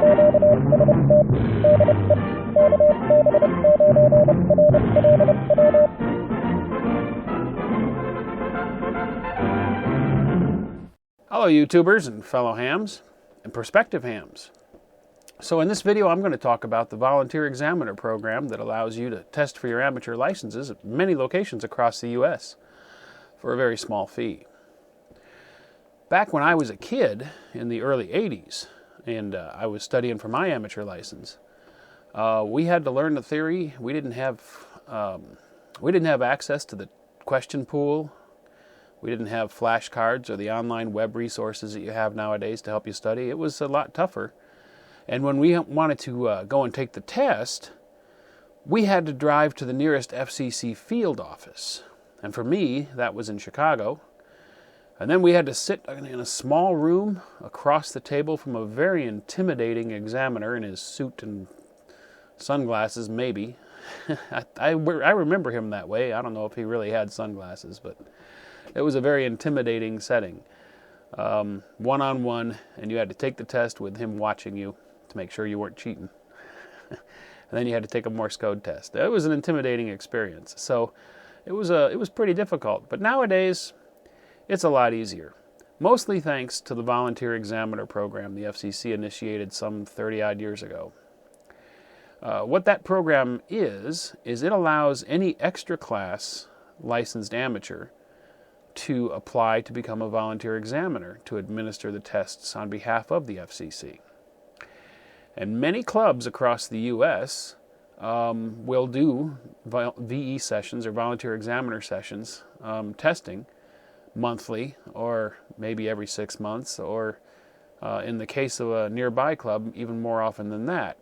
Hello YouTubers and fellow hams and prospective hams. So in this video I'm going to talk about the Volunteer Examiner program that allows you to test for your amateur licenses at many locations across the U.S. for a very small fee. Back when I was a kid in the early 80s and I was studying for my amateur license, we had to learn the theory. We didn't have access to the question pool. We didn't have flashcards or the online web resources that you have nowadays to help you study. It was a lot tougher. And when we wanted to go and take the test, we had to drive to the nearest FCC field office. And for me, that was in Chicago. And then we had to sit in a small room across the table from a very intimidating examiner in his suit and sunglasses, maybe. I remember him that way. I don't know if he really had sunglasses, but it was a very intimidating setting. One-on-one, and you had to take the test with him watching you to make sure you weren't cheating. And then you had to take a Morse code test. It was an intimidating experience. So it was pretty difficult. But nowadays, it's a lot easier. Mostly thanks to the Volunteer Examiner program the FCC initiated some 30-odd years ago. What that program is it allows any extra class licensed amateur to apply to become a volunteer examiner to administer the tests on behalf of the FCC. And many clubs across the U.S. Will do VE sessions or volunteer examiner sessions testing monthly or maybe every 6 months, or in the case of a nearby club, even more often than that.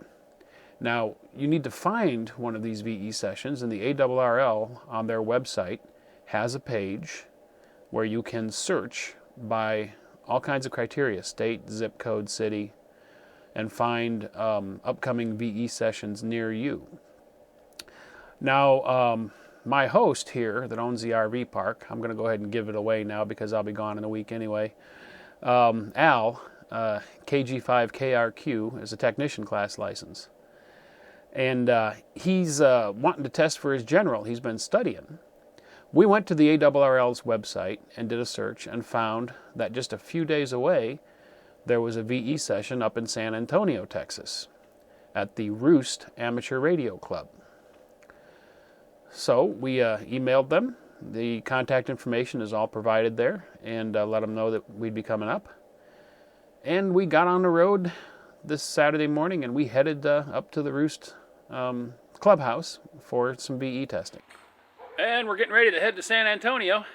Now, you need to find one of these VE sessions, and the ARRL on their website has a page where you can search by all kinds of criteria, state, zip code, city, and find upcoming VE sessions near you. Now, my host here that owns the RV park, I'm going to go ahead and give it away now because I'll be gone in a week anyway. Al, KG5KRQ, is a technician class license. And he's wanting to test for his general. He's been studying. We went to the ARRL's website and did a search and found that just a few days away, there was a VE session up in San Antonio, Texas, at the Roost Amateur Radio Club. So we emailed them. The contact information is all provided there, and let them know that we'd be coming up. And we got on the road this Saturday morning, and we headed up to the Roost clubhouse for some VE testing. And we're getting ready to head to San Antonio.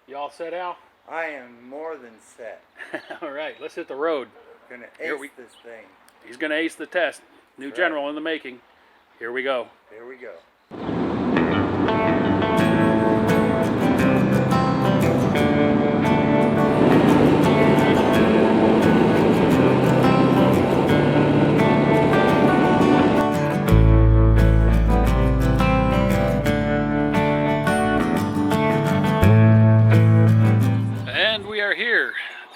You all set, Al? I am more than set. All right, let's hit the road. Gonna ace this thing. He's gonna ace the test. New general in the making. Here we go. Here we go.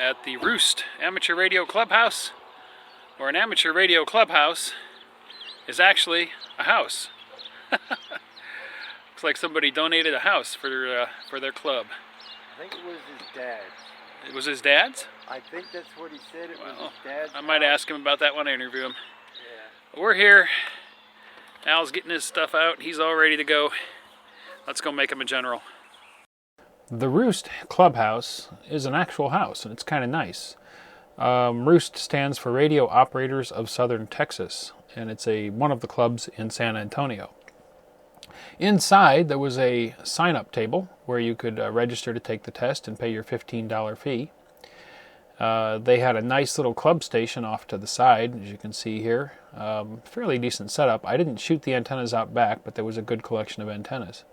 At the Roost Amateur Radio Clubhouse, where an amateur radio clubhouse is actually a house. Looks like somebody donated a house for their club. I think it was his dad's. It was his dad's? I think that's what he said. It was his dad's. I might ask him about that when I interview him. Yeah. We're here. Al's getting his stuff out. He's all ready to go. Let's go make him a general. The Roost Clubhouse is an actual house, and it's kind of nice. Roost stands for Radio Operators of Southern Texas, and it's one of the clubs in San Antonio. Inside, there was a sign-up table where you could register to take the test and pay your $15 fee. They had a nice little club station off to the side, as you can see here. Fairly decent setup. I didn't shoot the antennas out back, but there was a good collection of antennas.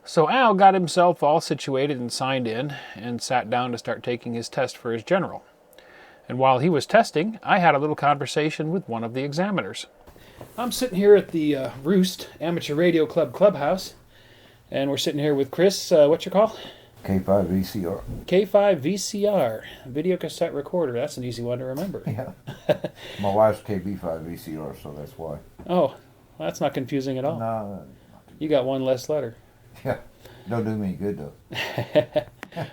So Al got himself all situated and signed in and sat down to start taking his test for his general. And while he was testing, I had a little conversation with one of the examiners. I'm sitting here at the Roost Amateur Radio Club Clubhouse, and we're sitting here with Chris, what's your call? K5 VCR. K5 VCR, video cassette recorder. That's an easy one to remember. Yeah. My wife's KB5 VCR, so that's why. Oh, well, that's not confusing at all. No. You got one less letter. Yeah. Don't do me any good, though.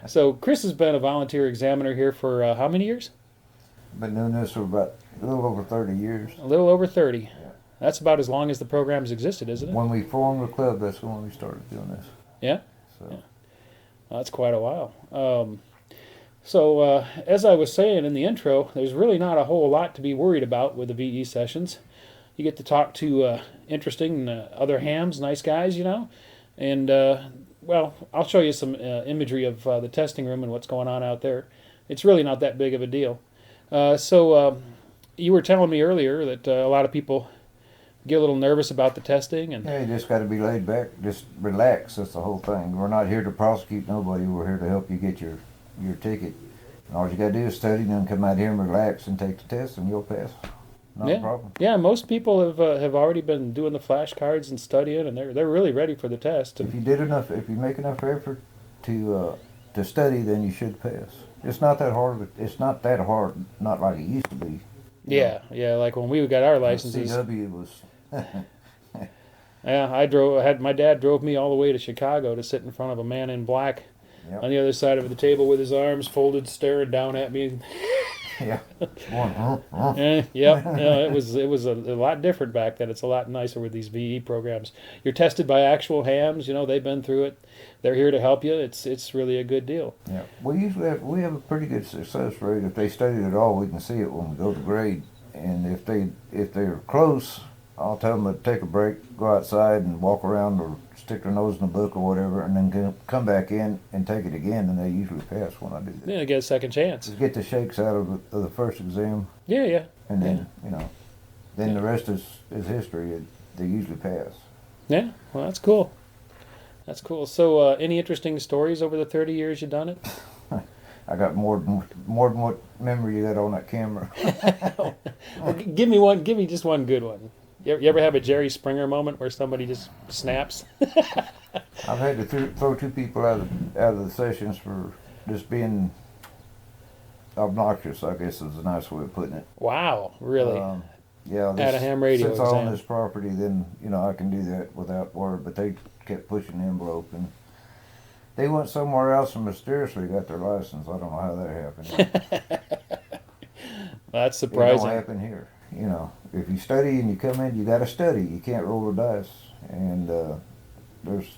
So Chris has been a volunteer examiner here for how many years? Been doing this for about a little over 30 years. A little over 30. Yeah. That's about as long as the program's existed, isn't it? When we formed the club, that's when we started doing this. Yeah? So. Yeah. Well, that's quite a while. So as I was saying in the intro, there's really not a whole lot to be worried about with the VE sessions. You get to talk to interesting other hams, nice guys, you know. And, well, I'll show you some imagery of the testing room and what's going on out there. It's really not that big of a deal. So you were telling me earlier that a lot of people get a little nervous about the testing. And Yeah, you just got to be laid back. Just relax. That's the whole thing. We're not here to prosecute nobody. We're here to help you get your ticket. And all you got to do is study and then come out here and relax and take the test and you'll pass. Not a problem. Yeah, most people have already been doing the flashcards and studying, and they're really ready for the test. If you make enough effort to study, then you should pass. It's not that hard. It's not that hard. Not like it used to be. Yeah, like when we got our licenses. CW was. Yeah, my dad drove me all the way to Chicago to sit in front of a man in black Yep. on the other side of the table with his arms folded, staring down at me. Yeah. It was a lot different back then. It's a lot nicer with these VE programs. You're tested by actual hams. You know, they've been through it. They're here to help you. It's really a good deal. Yeah. We have a pretty good success rate. If they studied at all, we can see it when we go to grade. And if they're close, I'll tell them to take a break, go outside and walk around or stick their nose in the book or whatever, and then come back in and take it again, and they usually pass when I do that. Yeah, get a second chance. Just get the shakes out of the first exam. Yeah. And then, then the rest is history. They usually pass. Yeah, well, that's cool. That's cool. So, any interesting stories over the 30 years you've done it? I got more than what memory you got on that camera. Well, give me just one good one. You ever have a Jerry Springer moment where somebody just snaps? I've had to throw two people out of the sessions for just being obnoxious, I guess is a nice way of putting it. Wow, really? Yeah. At a ham radio Since exam. I own this property, then, I can do that without word, but they kept pushing the envelope, and they went somewhere else and mysteriously got their license. I don't know how that happened. That's It surprising. don't happen here. If you study and you come in, you got to study. You can't roll the dice. And there's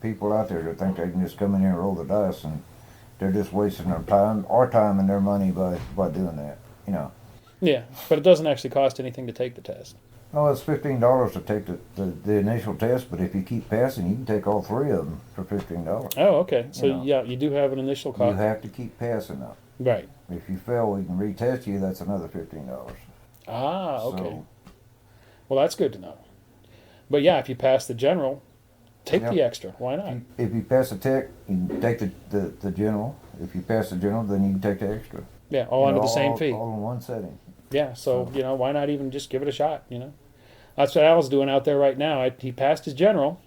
people out there that think they can just come in here and roll the dice, and they're just wasting our time and their money by doing that. Yeah, but it doesn't actually cost anything to take the test. Oh, it's $15 to take the initial test, but if you keep passing, you can take all three of them for $15. Oh, okay. So, yeah, you do have an initial cost. You have to keep passing them. Right. If you fail, we can retest you. That's another $15. Ah, okay. So, well, that's good to know. But yeah, if you pass the general, take Yep. the extra. Why not? if you pass the tech, you can take the general. If you pass the general, then you can take the extra. Yeah, all under the same fee. All in one setting. Yeah, so, why not even just give it a shot, That's what Al's doing out there right now. He passed his general.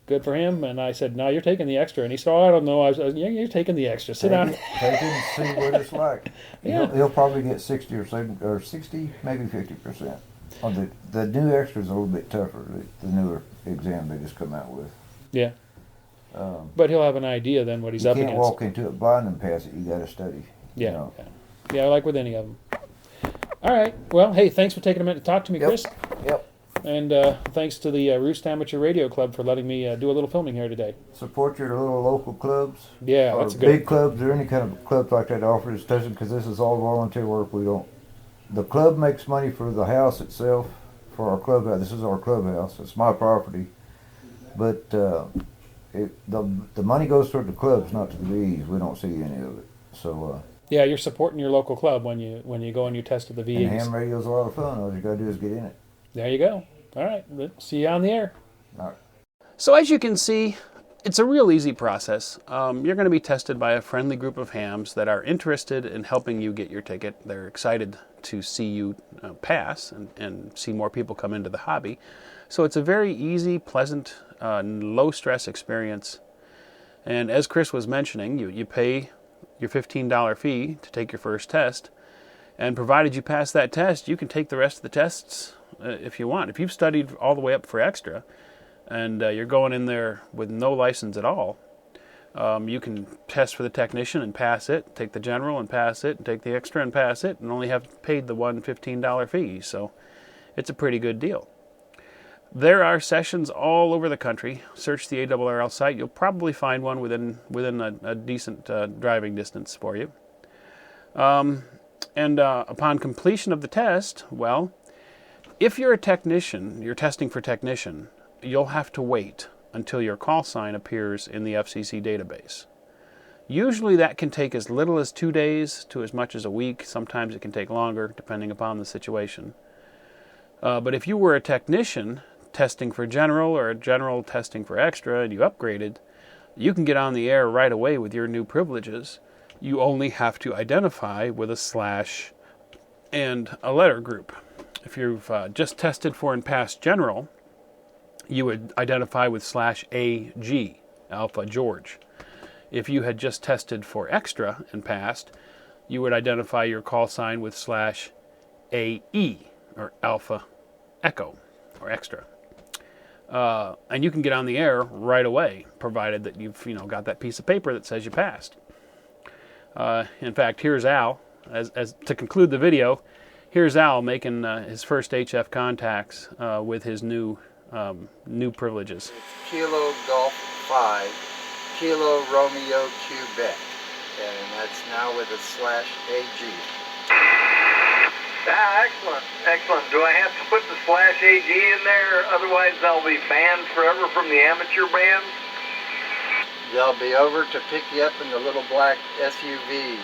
Good for him. And I said, no, you're taking the extra. And he said, oh, I don't know. Yeah, you're taking the extra. Sit down. Take it and see what it's like. Yeah. He'll probably get 60 or 70, or 60, maybe 50%. The new extra's a little bit tougher, the newer exam they just come out with. Yeah. But he'll have an idea then what he's up You against. can't walk into it blind and pass it. You got to study. Yeah. Yeah, like with any of them. All right. Well, hey, thanks for taking a minute to talk to me, Yep. Chris. Yep. And thanks to the Roost Amateur Radio Club for letting me do a little filming here today. Support your little local clubs. Yeah, or that's good. big clubs or any kind of club like that that offers testing, because this is all volunteer work. The club makes money for the house itself, for our clubhouse. This is our clubhouse. It's my property. But the money goes toward the clubs, not to the VEs. We don't see any of it. So Yeah, you're supporting your local club when you go and you test at the and VEs. ham radio's a lot of fun. All you gotta do is get in it. There you go. All right. See you on the air. All right. So as you can see, it's a real easy process. You're going to be tested by a friendly group of hams that are interested in helping you get your ticket. They're excited to see you pass and see more people come into the hobby. So it's a very easy, pleasant, low-stress experience. And as Chris was mentioning, you pay your $15 fee to take your first test, and provided you pass that test, you can take the rest of the tests if you want. If you've studied all the way up for extra, and you're going in there with no license at all, you can test for the technician and pass it, take the general and pass it, and take the extra and pass it, and only have paid the one $15 fee. So it's a pretty good deal. There are sessions all over the country. Search the ARRL site. You'll probably find one within a decent driving distance for you. And upon completion of the test, well, if you're a technician, you're testing for technician, you'll have to wait until your call sign appears in the FCC database. Usually that can take as little as 2 days to as much as a week. Sometimes it can take longer, depending upon the situation. But if you were a technician testing for general or a general testing for extra and you upgraded, you can get on the air right away with your new privileges. You only have to identify with a slash and a letter group. If you've just tested for and passed general, you would identify with /AG, Alpha George. If you had just tested for extra and passed, you would identify your call sign with /AE, or Alpha Echo, or extra. And you can get on the air right away, provided that you've got that piece of paper that says you passed. In fact, here's Al. As to conclude the video, here's Al making his first HF contacts with his new privileges. It's Kilo Golf 5, Kilo Romeo Quebec, and that's now with a /AG. Excellent, excellent. Do I have to put the /AG in there? Otherwise I'll be banned forever from the amateur bands? They'll be over to pick you up in the little black SUVs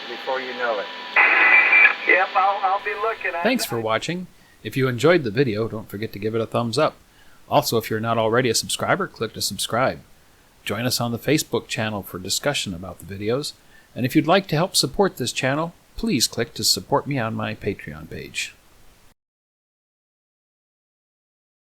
before you know it. Yep, I'll be looking at it. Thanks for watching. If you enjoyed the video, don't forget to give it a thumbs up. Also, if you're not already a subscriber, click to subscribe. Join us on the Facebook channel for discussion about the videos. And if you'd like to help support this channel, please click to support me on my Patreon page.